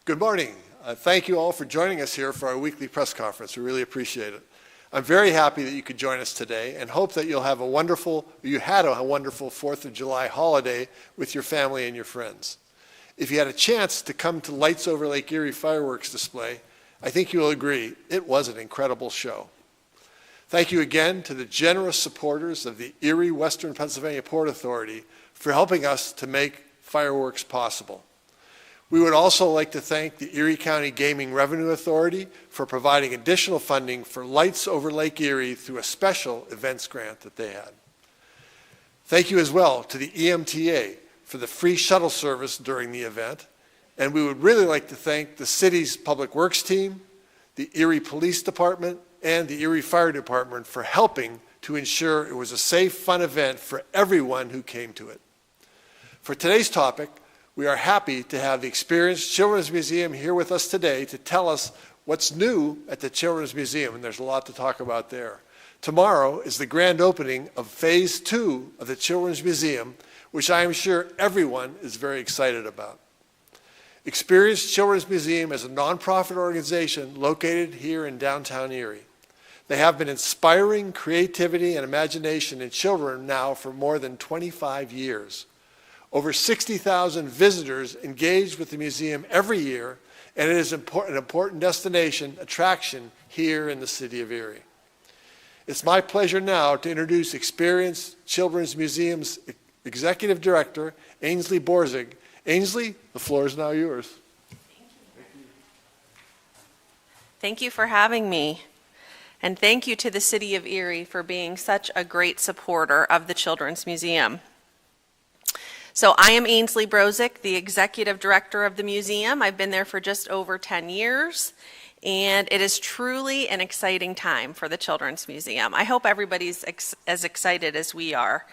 Good morning. Thank you all for joining us here for our weekly press conference. We really appreciate it. I'm very happy that you could join us today and hope that you had a wonderful 4th of July holiday with your family and your friends. If you had a chance to come to Lights Over Lake Erie fireworks display, I think you will agree it was an incredible show. Thank you again to the generous supporters of the Erie Western Pennsylvania Port Authority for helping us to make fireworks possible. We would also like to thank the Erie County Gaming Revenue Authority for providing additional funding for Lights Over Lake Erie through a special events grant that they had. Thank you as well to the EMTA for the free shuttle service during the event, and we would really like to thank the city's Public Works team, the Erie Police Department, and the Erie Fire Department for helping to ensure it was a safe, fun event for everyone who came to it. For today's topic, we are happy to have the Experience Children's Museum here with us today to tell us what's new at the Children's Museum, and there's a lot to talk about there. Tomorrow is the grand opening of Phase 2 of the Children's Museum, which I am sure everyone is very excited about. Experience Children's Museum is a nonprofit organization located here in downtown Erie. They have been inspiring creativity and imagination in children now for more than 25 years. Over 60,000 visitors engage with the museum every year, and it is an important destination attraction here in the city of Erie. It's my pleasure now to introduce Experience Children's Museum's Executive Director, Ainsley Borzig. Ainsley, the floor is now yours. Thank you for having me. And thank you to the City of Erie for being such a great supporter of the Children's Museum. So I am Ainsley Borzig, the Executive Director of the museum. I've been there for just over 10 years, and it is truly an exciting time for the Children's Museum. I hope everybody's as excited as we are.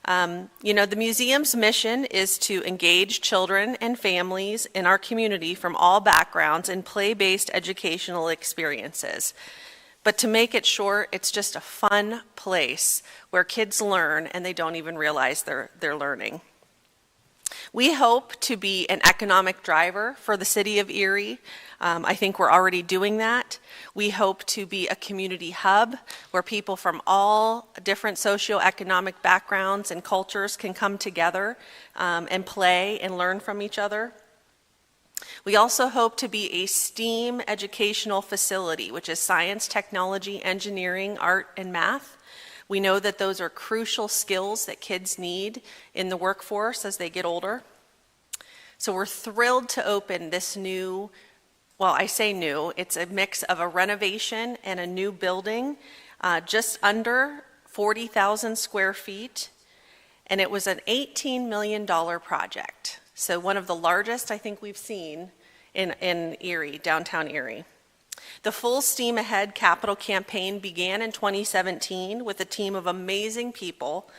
The museum's mission is to engage children and families in our community from all backgrounds in play-based educational experiences. But to make it short, it's just a fun place where kids learn and they don't even realize they're learning. We hope to be an economic driver for the city of Erie. I think we're already doing that. We hope to be a community hub where people from all different socioeconomic backgrounds and cultures can come together and play and learn from each other. We also hope to be a STEAM educational facility, which is science, technology, engineering, art, and math. We know that those are crucial skills that kids need in the workforce as they get older. So we're thrilled to open this new, well, I say new, it's a mix of a renovation and a new building, just under 40,000 square feet, and it was an $18 million project. So one of the largest I think we've seen in Erie, downtown Erie. The Full Steam Ahead capital campaign began in 2017 with a team of amazing people.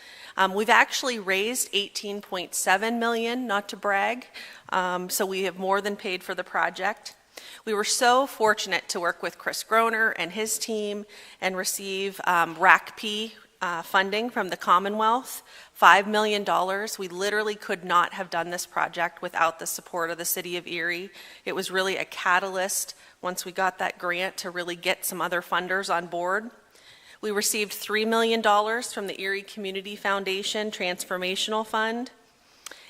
We've actually raised $18.7 million, not to brag, so we have more than paid for the project. We were so fortunate to work with Chris Groner and his team and receive RACP funding from the Commonwealth, $5 million. We literally could not have done this project without the support of the City of Erie. It was really a catalyst once we got that grant to really get some other funders on board. We received $3 million from the Erie Community Foundation Transformational Fund,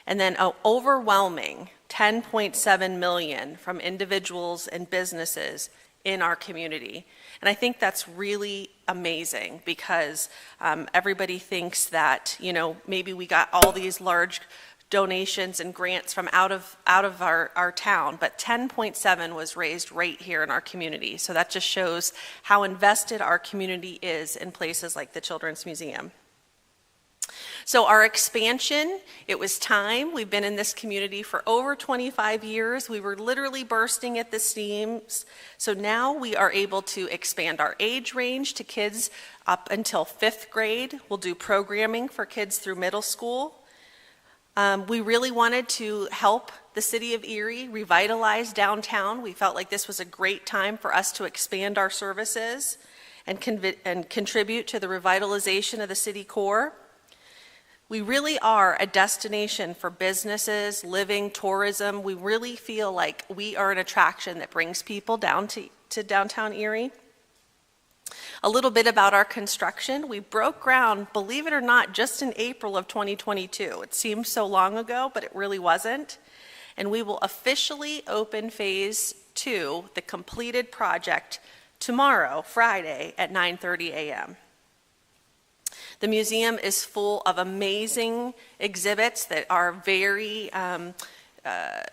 and then an overwhelming $10.7 million from individuals and businesses in our community. And I think that's really amazing because everybody thinks that, maybe we got all these large donations and grants from out of our town, but 10.7 was raised right here in our community. So that just shows how invested our community is in places like the Children's Museum. So our expansion, it was time. We've been in this community for over 25 years. We were literally bursting at the seams. So now we are able to expand our age range to kids up until 5th grade. We'll do programming for kids through middle school. We really wanted to help the City of Erie revitalize downtown. We felt like this was a great time for us to expand our services and contribute to the revitalization of the city core. We really are a destination for businesses, living, tourism. We really feel like we are an attraction that brings people down to downtown Erie. A little bit about our construction. We broke ground, believe it or not, just in April of 2022. It seems so long ago, but it really wasn't. And we will officially open Phase 2, the completed project, tomorrow, Friday, at 9:30 a.m. The museum is full of amazing exhibits that are very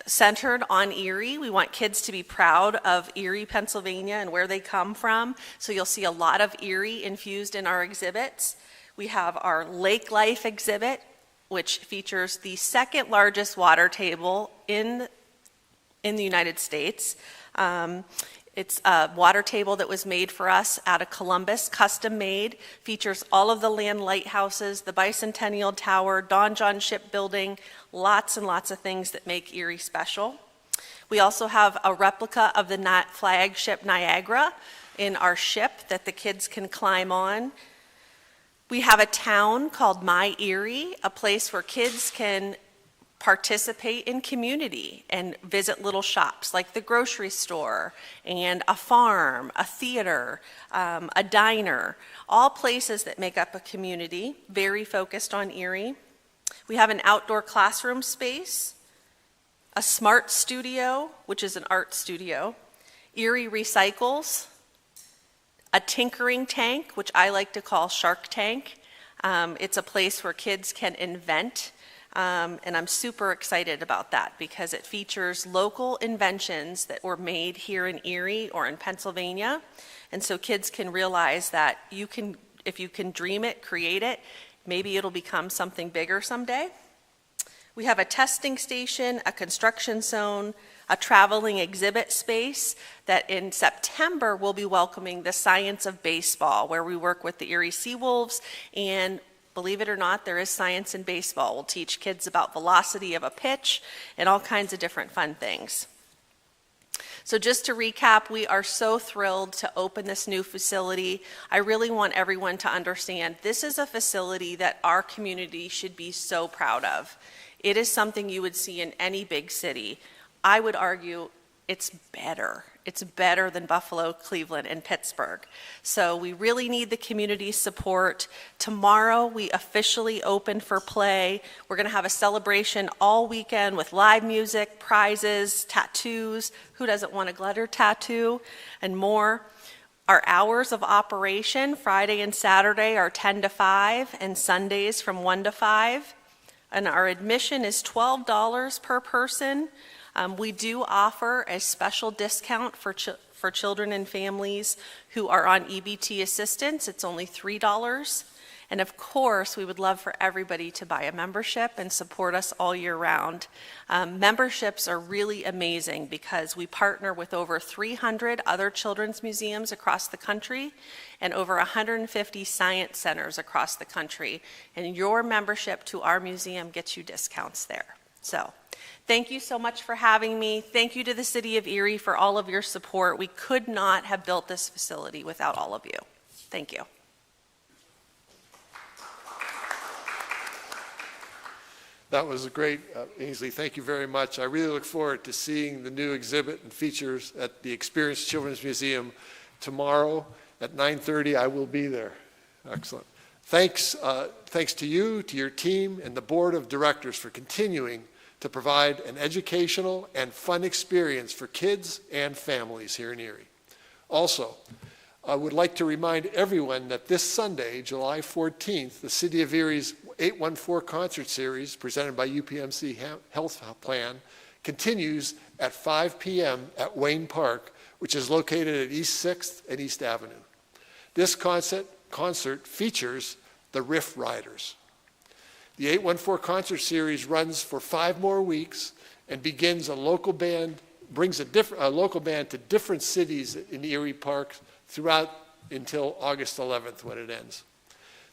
centered on Erie. We want kids to be proud of Erie, Pennsylvania, and where they come from. So you'll see a lot of Erie infused in our exhibits. We have our Lake Life exhibit, which features the second largest water table in the United States. It's a water table that was made for us out of Columbus, custom made, features all of the land lighthouses, the Bicentennial Tower, Don John Shipbuilding, lots and lots of things that make Erie special. We also have a replica of the flagship Niagara in our ship that the kids can climb on. We have a town called My Erie, a place where kids can participate in community and visit little shops like the grocery store and a farm, a theater, a diner, all places that make up a community, very focused on Erie. We have an outdoor classroom space, a smart studio, which is an art studio, Erie Recycles, a tinkering tank, which I like to call Shark Tank. It's a place where kids can invent. And I'm super excited about that because it features local inventions that were made here in Erie or in Pennsylvania. And so kids can realize that if you can dream it, create it, maybe it'll become something bigger someday. We have a testing station, a construction zone, a traveling exhibit space that in September will be welcoming the Science of Baseball, where we work with the Erie Seawolves, and believe it or not, there is science in baseball. We'll teach kids about velocity of a pitch and all kinds of different fun things. So just to recap, we are so thrilled to open this new facility. I really want everyone to understand this is a facility that our community should be so proud of. It is something you would see in any big city. I would argue it's better. It's better than Buffalo, Cleveland, and Pittsburgh. So we really need the community support. Tomorrow, we officially open for play. We're going to have a celebration all weekend with live music, prizes, tattoos. Who doesn't want a glitter tattoo? And more. Our hours of operation, Friday and Saturday, are 10 to 5, and Sundays from 1 to 5. And our admission is $12 per person. We do offer a special discount for children and families who are on EBT assistance. It's only $3. And of course, we would love for everybody to buy a membership and support us all year round. Memberships are really amazing because we partner with over 300 other children's museums across the country and over 150 science centers across the country. And your membership to our museum gets you discounts there. So, thank you so much for having me. Thank you to the City of Erie for all of your support. We could not have built this facility without all of you. Thank you. That was great, Ainsley. Thank you very much. I really look forward to seeing the new exhibit and features at the Experience Children's Museum tomorrow at 9:30. I will be there. Excellent. Thanks to you, to your team, and the board of directors for continuing to provide an educational and fun experience for kids and families here in Erie. Also, I would like to remind everyone that this Sunday, July 14th, the City of Erie's 814 concert series presented by UPMC Health Plan continues at 5 p.m. at Wayne Park, which is located at East 6th and East Avenue. This concert features the Riff Riders. The 814 concert series runs for 5 more weeks and brings a local band to different cities in Erie Park throughout until August 11th when it ends.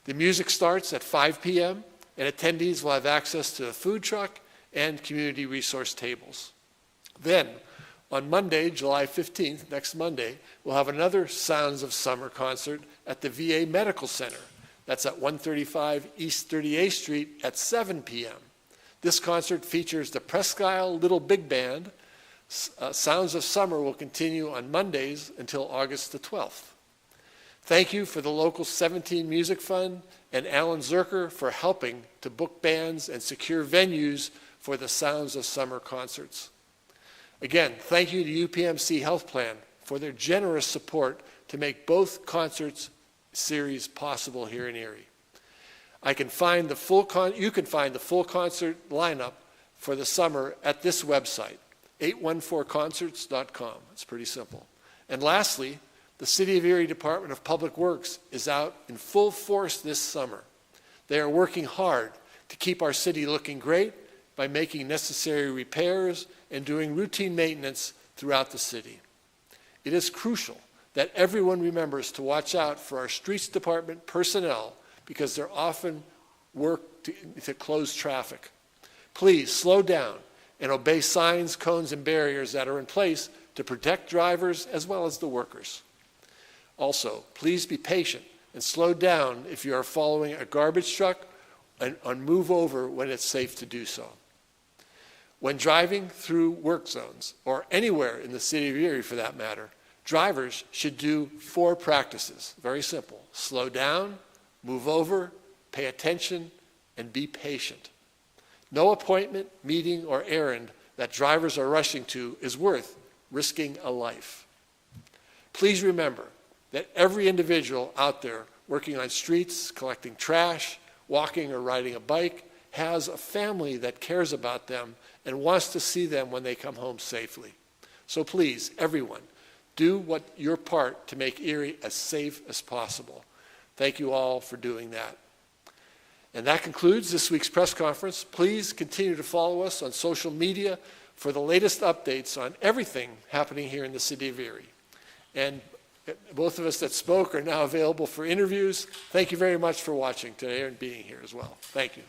The music starts at 5 p.m. and attendees will have access to a food truck and community resource tables. Then, on Monday, July 15th, next Monday, we'll have another Sounds of Summer concert at the VA Medical Center. That's at 135 East 38th Street at 7 p.m. This concert features the Presque Isle Little Big Band. Sounds of Summer will continue on Mondays until August the 12th. Thank you for the local 17 Music Fund and Alan Zerker for helping to book bands and secure venues for the Sounds of Summer concerts. Again, thank you to UPMC Health Plan for their generous support to make both concerts series possible here in Erie. You can find the full concert lineup for the summer at this website, 814concerts.com. It's pretty simple. And lastly, the City of Erie Department of Public Works is out in full force this summer. They are working hard to keep our city looking great by making necessary repairs and doing routine maintenance throughout the city. It is crucial that everyone remembers to watch out for our streets department personnel because they're often work to close traffic. Please slow down and obey signs, cones, and barriers that are in place to protect drivers as well as the workers. Also, please be patient and slow down if you are following a garbage truck and move over when it's safe to do so. When driving through work zones, or anywhere in the city of Erie for that matter, drivers should do 4 practices. Very simple. Slow down, move over, pay attention, and be patient. No appointment, meeting, or errand that drivers are rushing to is worth risking a life. Please remember that every individual out there working on streets, collecting trash, walking or riding a bike, has a family that cares about them and wants to see them when they come home safely. So please, everyone, do your part to make Erie as safe as possible. Thank you all for doing that. And that concludes this week's press conference. Please continue to follow us on social media for the latest updates on everything happening here in the city of Erie. And both of us that spoke are now available for interviews. Thank you very much for watching today and being here as well. Thank you.